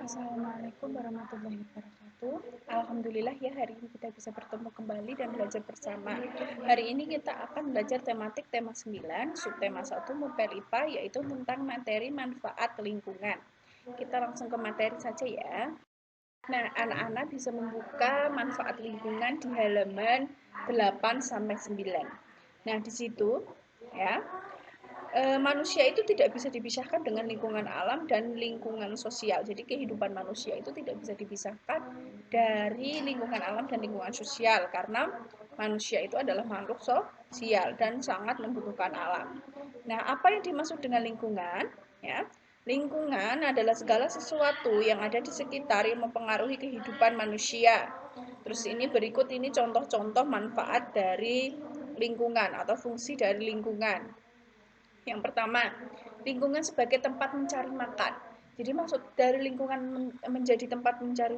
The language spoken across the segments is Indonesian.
Assalamualaikum warahmatullahi wabarakatuh. Alhamdulillah ya hari ini kita bisa bertemu kembali dan belajar bersama. Hari ini kita akan belajar tematik tema 9, subtema 1 Mupel IPA, yaitu tentang materi manfaat lingkungan. Kita langsung ke materi saja ya. Nah, anak-anak bisa membuka manfaat lingkungan di halaman 8 sampai 9. Nah, di situ ya, manusia itu tidak bisa dipisahkan dengan lingkungan alam dan lingkungan sosial. Jadi kehidupan manusia itu tidak bisa dipisahkan dari lingkungan alam dan lingkungan sosial karena manusia itu adalah makhluk sosial dan sangat membutuhkan alam. Nah, apa yang dimaksud dengan lingkungan? Ya, lingkungan adalah segala sesuatu yang ada di sekitar yang mempengaruhi kehidupan manusia. Terus ini berikut ini contoh-contoh manfaat dari lingkungan atau fungsi dari lingkungan. Yang pertama, lingkungan sebagai tempat mencari makan. Jadi maksud dari lingkungan menjadi tempat mencari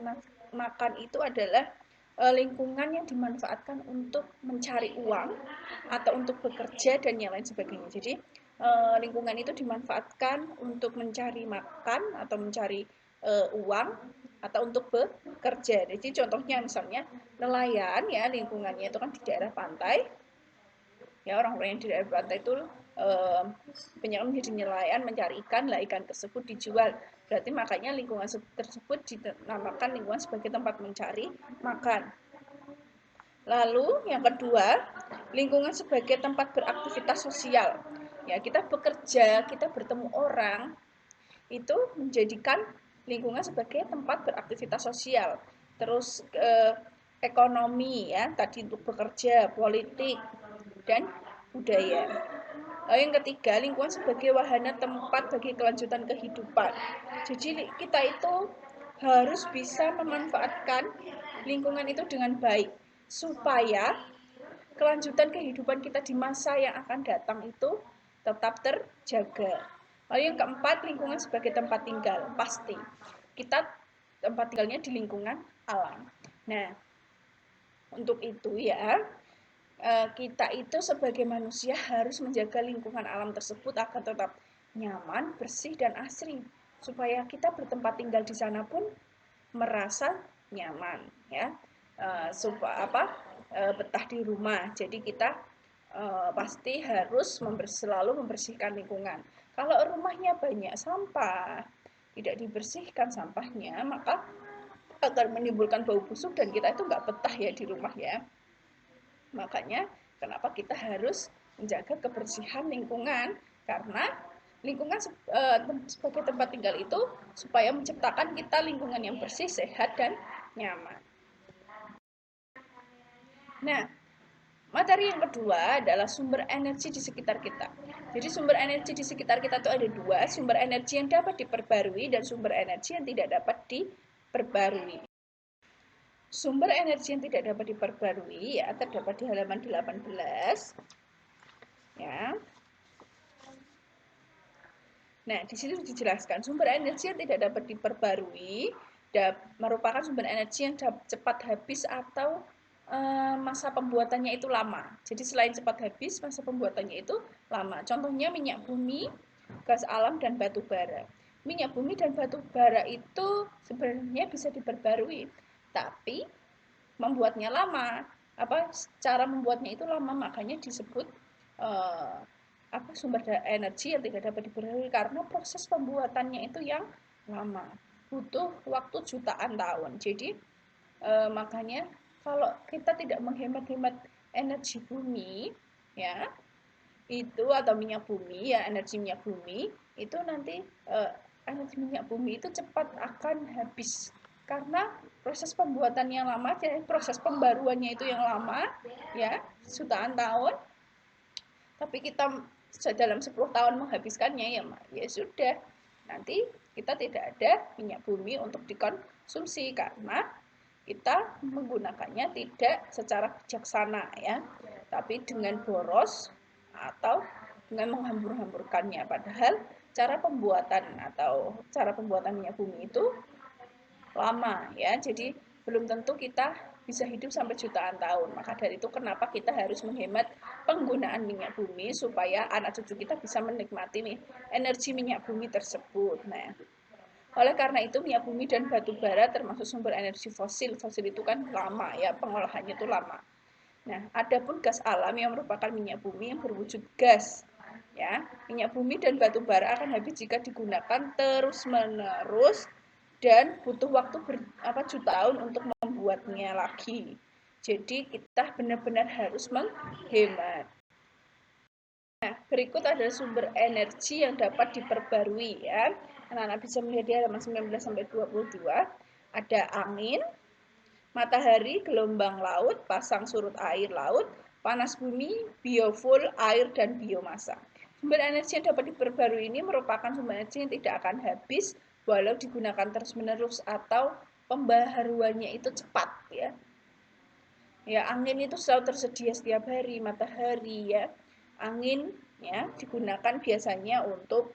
makan itu adalah lingkungan yang dimanfaatkan untuk mencari uang atau untuk bekerja dan yang lain sebagainya. Jadi lingkungan itu dimanfaatkan untuk mencari makan atau mencari uang atau untuk bekerja. Jadi contohnya misalnya nelayan ya, lingkungannya itu kan di daerah pantai. Ya, orang-orang yang di daerah pantai itu penyelam menjadi nelayan mencari ikan, lah ikan tersebut dijual. Berarti makanya lingkungan tersebut dinamakan lingkungan sebagai tempat mencari makan. Lalu yang kedua, lingkungan sebagai tempat beraktivitas sosial. Ya, kita bekerja, kita bertemu orang, itu menjadikan lingkungan sebagai tempat beraktivitas sosial. Terus ekonomi ya, tadi untuk bekerja, politik, dan budaya. Lalu yang ketiga, lingkungan sebagai wahana tempat bagi kelanjutan kehidupan. Jadi kita itu harus bisa memanfaatkan lingkungan itu dengan baik supaya kelanjutan kehidupan kita di masa yang akan datang itu tetap terjaga. Lalu yang keempat, lingkungan sebagai tempat tinggal. Pasti kita tempat tinggalnya di lingkungan alam. Nah, untuk itu ya, kita itu sebagai manusia harus menjaga lingkungan alam tersebut agar tetap nyaman, bersih, dan asri. Supaya kita bertempat tinggal di sana pun merasa nyaman ya. Betah di rumah. Jadi kita pasti harus selalu membersihkan lingkungan. Kalau rumahnya banyak sampah, tidak dibersihkan sampahnya, maka akan menimbulkan bau busuk dan kita itu nggak betah ya di rumah ya. Makanya kenapa kita harus menjaga kebersihan lingkungan, karena lingkungan sebagai tempat tinggal itu supaya menciptakan kita lingkungan yang bersih, sehat, dan nyaman. Nah, materi yang kedua adalah sumber energi di sekitar kita. Jadi sumber energi di sekitar kita itu ada dua, sumber energi yang dapat diperbarui dan sumber energi yang tidak dapat diperbarui. Sumber energi yang tidak dapat diperbarui ya terdapat di halaman 18. Ya. Nah, di sini dijelaskan sumber energi yang tidak dapat diperbarui merupakan sumber energi yang cepat habis atau masa pembuatannya itu lama. Jadi selain cepat habis, masa pembuatannya itu lama. Contohnya minyak bumi, gas alam, dan batu bara. Minyak bumi dan batu bara itu sebenarnya bisa diperbarui, tapi membuatnya lama. Cara membuatnya itu lama, makanya disebut sumber energi yang tidak dapat diperbarui karena proses pembuatannya itu yang lama, butuh waktu jutaan tahun. Jadi makanya kalau kita tidak menghemat-hemat energi bumi ya itu atau minyak bumi ya, energi minyak bumi itu nanti energi minyak bumi itu cepat akan habis karena proses pembuatan yang lama, jadi proses pembaruannya itu yang lama ya, jutaan tahun. Tapi kita dalam 10 tahun menghabiskannya ya sudah, nanti kita tidak ada minyak bumi untuk dikonsumsi karena kita menggunakannya tidak secara bijaksana ya, tapi dengan boros atau dengan menghambur-hamburkannya. Padahal cara pembuatan minyak bumi itu lama ya, jadi belum tentu kita bisa hidup sampai jutaan tahun. Maka dari itu kenapa kita harus menghemat penggunaan minyak bumi supaya anak cucu kita bisa menikmati energi minyak bumi tersebut. Nah, Oleh karena itu minyak bumi dan batu bara termasuk sumber energi fosil. Fosil itu kan lama ya, pengolahannya itu lama. Nah, adapun gas alam yang merupakan minyak bumi yang berwujud gas. Ya, minyak bumi dan batu bara akan habis jika digunakan terus-menerus dan butuh waktu juta tahun untuk membuatnya lagi. Jadi kita benar-benar harus menghemat. Nah, berikut adalah sumber energi yang dapat diperbarui ya. Anak-anak bisa melihat di halaman 19 sampai 22. Ada angin, matahari, gelombang laut, pasang surut air laut, panas bumi, biofuel, air, dan biomasa. Sumber energi yang dapat diperbarui ini merupakan sumber energi yang tidak akan habis walau digunakan terus-menerus atau pembaharuannya itu cepat ya. Ya, angin itu selalu tersedia setiap hari, matahari ya. Angin ya digunakan biasanya untuk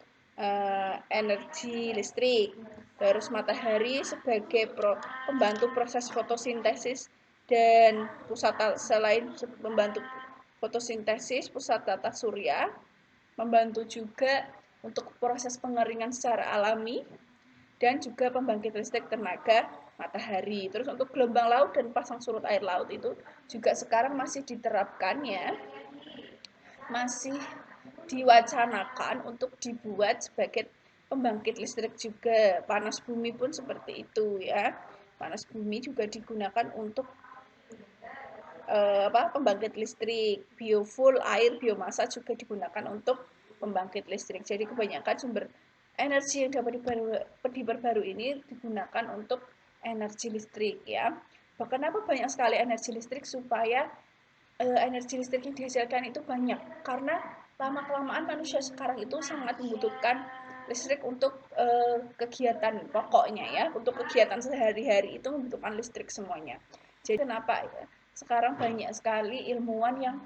energi listrik. Terus matahari sebagai pembantu proses fotosintesis dan selain membantu fotosintesis, pusat data surya membantu juga untuk proses pengeringan secara alami dan juga pembangkit listrik tenaga matahari. Terus untuk gelombang laut dan pasang surut air laut itu juga sekarang masih diterapkan ya, masih diwacanakan untuk dibuat sebagai pembangkit listrik juga. Panas bumi pun seperti itu ya. Panas bumi juga digunakan untuk pembangkit listrik. Biofuel, air, biomasa juga digunakan untuk pembangkit listrik. Jadi kebanyakan sumber energi yang dapat diperbarui ini digunakan untuk energi listrik ya. Kenapa banyak sekali energi listrik? Supaya energi listrik yang dihasilkan itu banyak, karena lama-kelamaan manusia sekarang itu sangat membutuhkan listrik untuk kegiatan pokoknya ya, untuk kegiatan sehari-hari itu membutuhkan listrik semuanya. Jadi kenapa ya? Sekarang banyak sekali ilmuwan yang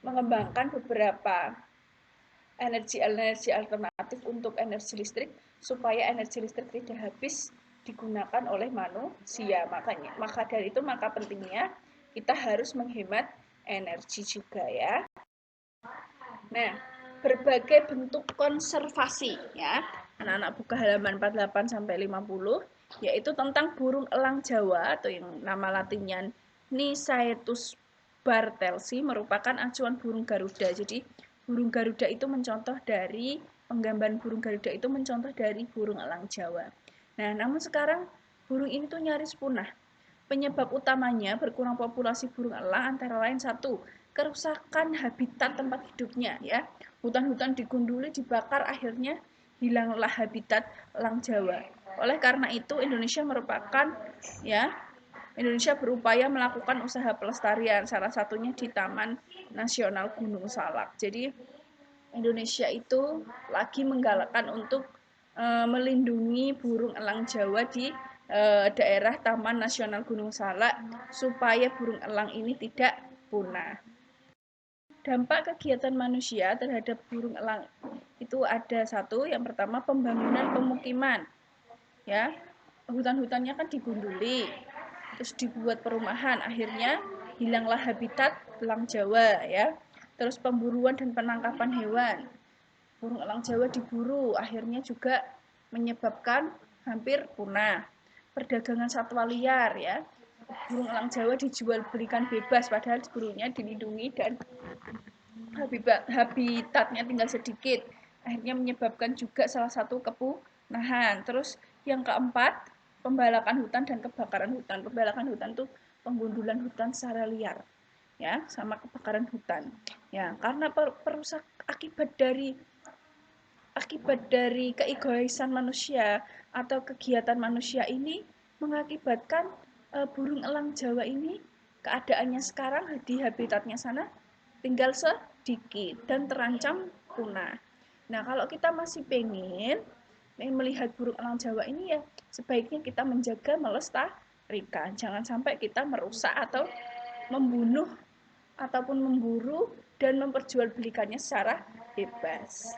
mengembangkan beberapa energi alternatif untuk energi listrik supaya energi listrik tidak habis digunakan oleh manusia. Maka dari itu maka pentingnya kita harus menghemat energi juga ya. Nah, berbagai bentuk konservasi ya. Anak-anak buka halaman 48 sampai 50 yaitu tentang burung elang Jawa atau yang nama latinnya Nisaetus bartelsi merupakan acuan burung Garuda. Jadi burung Garuda itu mencontoh dari penggambaran burung Garuda itu mencontoh dari burung elang Jawa. Nah, namun sekarang burung ini tuh nyaris punah. Penyebab utamanya berkurang populasi burung elang antara lain satu, kerusakan habitat tempat hidupnya ya. Hutan-hutan digunduli, dibakar, akhirnya hilanglah habitat elang Jawa. Oleh karena itu Indonesia berupaya melakukan usaha pelestarian, salah satunya di Taman Nasional Gunung Salak. Jadi Indonesia itu lagi menggalakkan untuk melindungi burung elang Jawa di daerah Taman Nasional Gunung Salak supaya burung elang ini tidak punah. Dampak kegiatan manusia terhadap burung elang itu ada satu, yang pertama pembangunan pemukiman. Ya, hutan-hutannya kan digunduli, terus dibuat perumahan, akhirnya hilanglah habitat elang Jawa ya. Terus pemburuan dan penangkapan hewan. Burung elang Jawa diburu, akhirnya juga menyebabkan hampir punah. Perdagangan satwa liar ya. Burung elang Jawa dijual belikan bebas padahal burunya dilindungi dan habitatnya tinggal sedikit. Akhirnya menyebabkan juga salah satu kepunahan. Terus yang keempat, pembalakan hutan dan kebakaran hutan. Pembalakan hutan itu penggundulan hutan secara liar. Ya, sama kebakaran hutan. Ya, karena akibat dari keegoisan manusia atau kegiatan manusia ini mengakibatkan burung elang Jawa ini keadaannya sekarang di habitatnya sana tinggal sedikit dan terancam punah. Nah, kalau kita masih pengen melihat burung elang Jawa ini ya sebaiknya kita menjaga, melestarikan. Jangan sampai kita merusak atau membunuh ataupun memburu dan memperjualbelikannya secara bebas.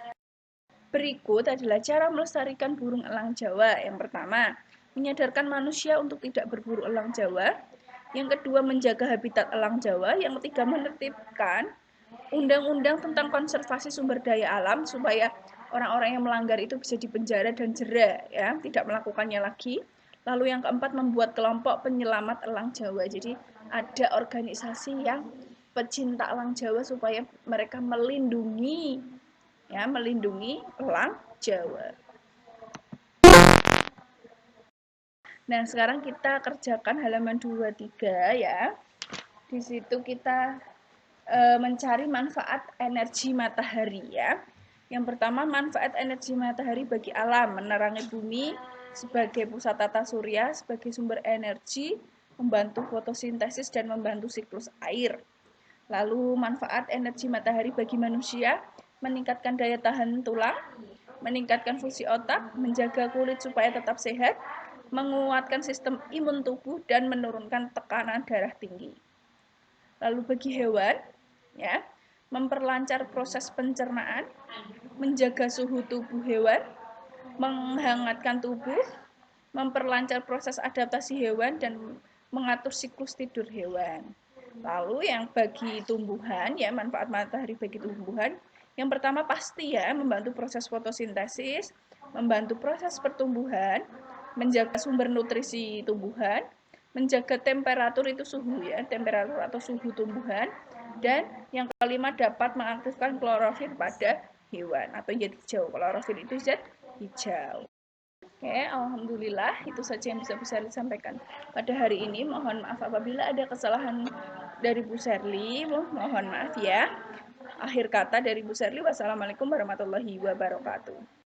Berikut adalah cara melestarikan burung elang Jawa. Yang pertama, menyadarkan manusia untuk tidak berburu elang Jawa. Yang kedua, menjaga habitat elang Jawa. Yang ketiga, menertibkan undang-undang tentang konservasi sumber daya alam supaya Orang-orang yang melanggar itu bisa dipenjara dan jera, ya, tidak melakukannya lagi. Lalu yang keempat, membuat kelompok penyelamat elang Jawa. Jadi ada organisasi yang pecinta elang Jawa supaya mereka melindungi, ya, melindungi elang Jawa. Nah, sekarang kita kerjakan halaman 23 ya. Di situ kita mencari manfaat energi matahari ya. Yang pertama, manfaat energi matahari bagi alam, menerangi bumi sebagai pusat tata surya, sebagai sumber energi, membantu fotosintesis dan membantu siklus air. Lalu manfaat energi matahari bagi manusia, meningkatkan daya tahan tulang, meningkatkan fungsi otak, menjaga kulit supaya tetap sehat, menguatkan sistem imun tubuh, dan menurunkan tekanan darah tinggi. Lalu bagi hewan, ya, memperlancar proses pencernaan, menjaga suhu tubuh hewan, menghangatkan tubuh, memperlancar proses adaptasi hewan, dan mengatur siklus tidur hewan. Lalu yang bagi tumbuhan, ya, manfaat matahari bagi tumbuhan, yang pertama pasti ya membantu proses fotosintesis, membantu proses pertumbuhan, menjaga sumber nutrisi tumbuhan, menjaga temperatur itu suhu ya, temperatur atau suhu tumbuhan, dan yang kelima dapat mengaktifkan klorofil pada hewan atau zat hijau. Klorofil itu zat hijau. Oke, alhamdulillah itu saja yang bisa Bu Serly sampaikan pada hari ini. Mohon maaf apabila ada kesalahan dari Bu Serly, mohon maaf ya. Akhir kata dari Bu Serly, wassalamualaikum warahmatullahi wabarakatuh.